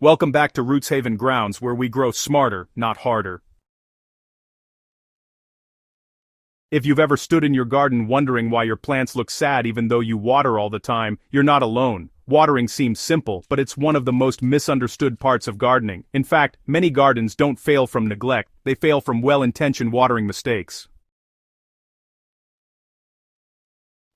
Welcome back to Roots Haven Grounds, where we grow smarter, not harder. If you've ever stood in your garden wondering why your plants look sad even though you water all the time, you're not alone. Watering seems simple, but it's one of the most misunderstood parts of gardening. In fact, many gardens don't fail from neglect, they fail from well-intentioned watering mistakes.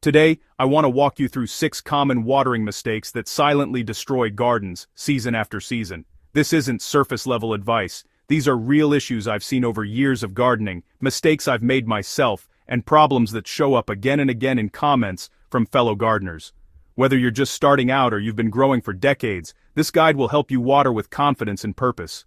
Today, I want to walk you through 6 common watering mistakes that silently destroy gardens, season after season. This isn't surface-level advice. These are real issues I've seen over years of gardening, mistakes I've made myself, and problems that show up again and again in comments from fellow gardeners. Whether you're just starting out or you've been growing for decades, this guide will help you water with confidence and purpose.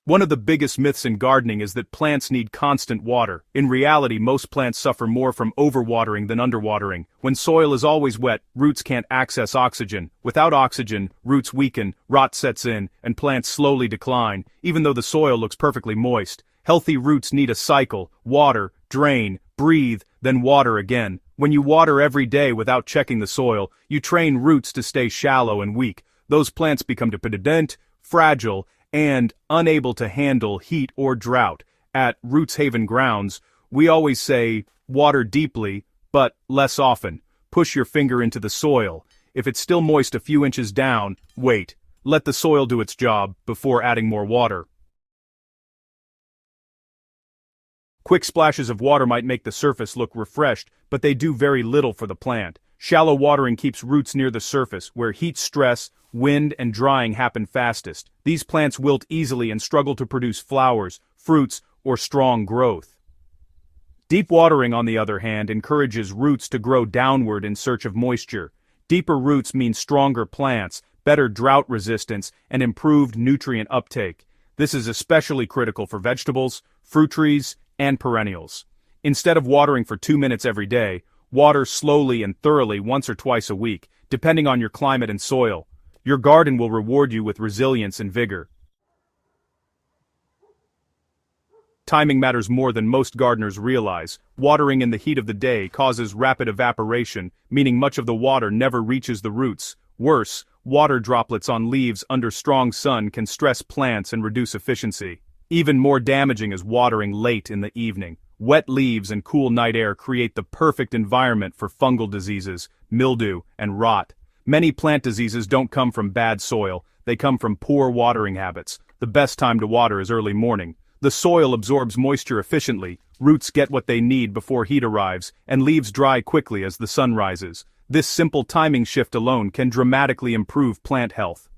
One of the biggest myths in gardening is that plants need constant water. In reality, most plants suffer more from overwatering than underwatering. When soil is always wet, roots can't access oxygen. Without oxygen, roots weaken, rot sets in, and plants slowly decline, even though the soil looks perfectly moist. Healthy roots need a cycle: water, drain, breathe, then water again. When you water every day without checking the soil, you train roots to stay shallow and weak. Those plants become dependent, fragile, and unable to handle heat or drought. At Roots Haven Grounds, we always say, water deeply, but less often. Push your finger into the soil. If it's still moist a few inches down, wait. Let the soil do its job before adding more water. Quick splashes of water might make the surface look refreshed, but they do very little for the plant. Shallow watering keeps roots near the surface, where heat stress, wind, and drying happen fastest. These plants wilt easily and struggle to produce flowers, fruits, or strong growth. Deep watering, on the other hand, encourages roots to grow downward in search of moisture. Deeper roots mean stronger plants, better drought resistance, and improved nutrient uptake. This is especially critical for vegetables, fruit trees, and perennials. Instead of watering for 2 minutes every day, water slowly and thoroughly once or twice a week, depending on your climate and soil. Your garden will reward you with resilience and vigor. Timing matters more than most gardeners realize. Watering in the heat of the day causes rapid evaporation, meaning much of the water never reaches the roots. Worse, water droplets on leaves under strong sun can stress plants and reduce efficiency. Even more damaging is watering late in the evening. Wet leaves and cool night air create the perfect environment for fungal diseases, mildew, and rot. Many plant diseases don't come from bad soil, they come from poor watering habits. The best time to water is early morning. The soil absorbs moisture efficiently, roots get what they need before heat arrives, and leaves dry quickly as the sun rises. This simple timing shift alone can dramatically improve plant health.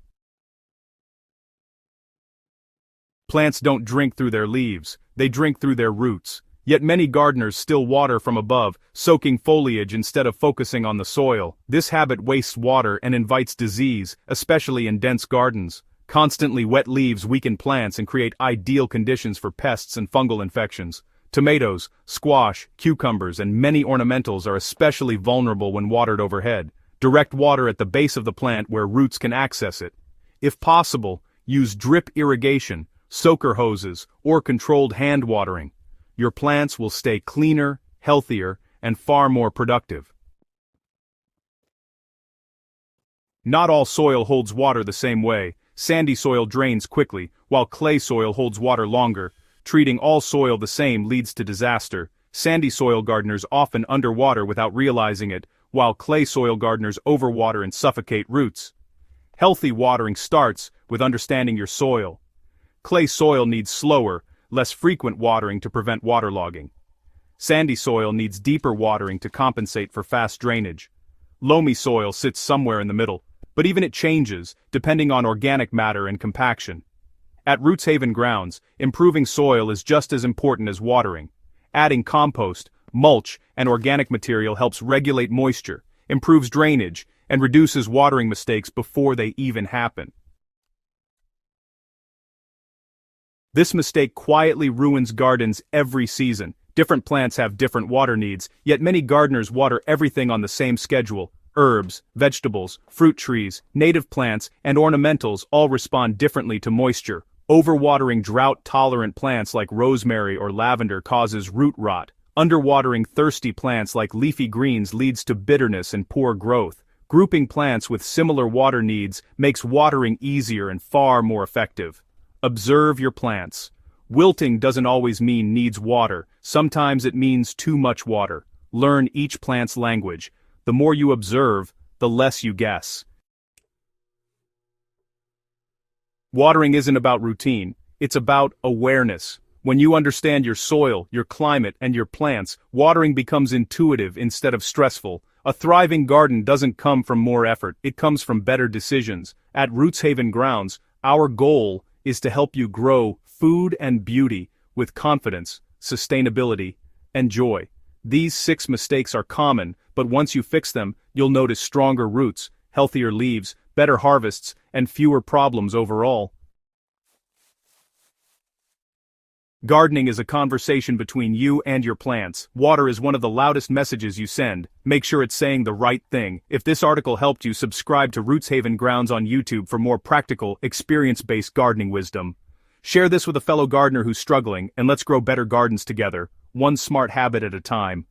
Plants don't drink through their leaves, they drink through their roots. Yet many gardeners still water from above, soaking foliage instead of focusing on the soil. This habit wastes water and invites disease, especially in dense gardens. Constantly wet leaves weaken plants and create ideal conditions for pests and fungal infections. Tomatoes, squash, cucumbers, and many ornamentals are especially vulnerable when watered overhead. Direct water at the base of the plant where roots can access it. If possible, use drip irrigation, soaker hoses, or controlled hand watering. Your plants will stay cleaner, healthier, and far more productive. Not all soil holds water the same way. Sandy soil drains quickly, while clay soil holds water longer. Treating all soil the same leads to disaster. Sandy soil gardeners often underwater without realizing it, while clay soil gardeners overwater and suffocate roots. Healthy watering starts with understanding your soil. Clay soil needs slower, less frequent watering to prevent waterlogging. Sandy soil needs deeper watering to compensate for fast drainage. Loamy soil sits somewhere in the middle, but even it changes, depending on organic matter and compaction. At Roots Haven Grounds, improving soil is just as important as watering. Adding compost, mulch, and organic material helps regulate moisture, improves drainage, and reduces watering mistakes before they even happen. This mistake quietly ruins gardens every season. Different plants have different water needs, yet many gardeners water everything on the same schedule. Herbs, vegetables, fruit trees, native plants, and ornamentals all respond differently to moisture. Overwatering drought-tolerant plants like rosemary or lavender causes root rot. Underwatering thirsty plants like leafy greens leads to bitterness and poor growth. Grouping plants with similar water needs makes watering easier and far more effective. Observe your plants. Wilting doesn't always mean needs water, sometimes it means too much water. Learn each plant's language. The more you observe, the less you guess. Watering isn't about routine, it's about awareness. When you understand your soil, your climate, and your plants, watering becomes intuitive instead of stressful. A thriving garden doesn't come from more effort, it comes from better decisions. At Roots Haven Grounds, our goal is to help you grow food and beauty with confidence, sustainability, and joy. These 6 mistakes are common, but once you fix them, you'll notice stronger roots, healthier leaves, better harvests, and fewer problems overall. Gardening is a conversation between you and your plants. Water is one of the loudest messages you send. Make sure it's saying the right thing. If this article helped you, subscribe to Roots Haven Grounds on YouTube for more practical, experience-based gardening wisdom. Share this with a fellow gardener who's struggling, and let's grow better gardens together, one smart habit at a time.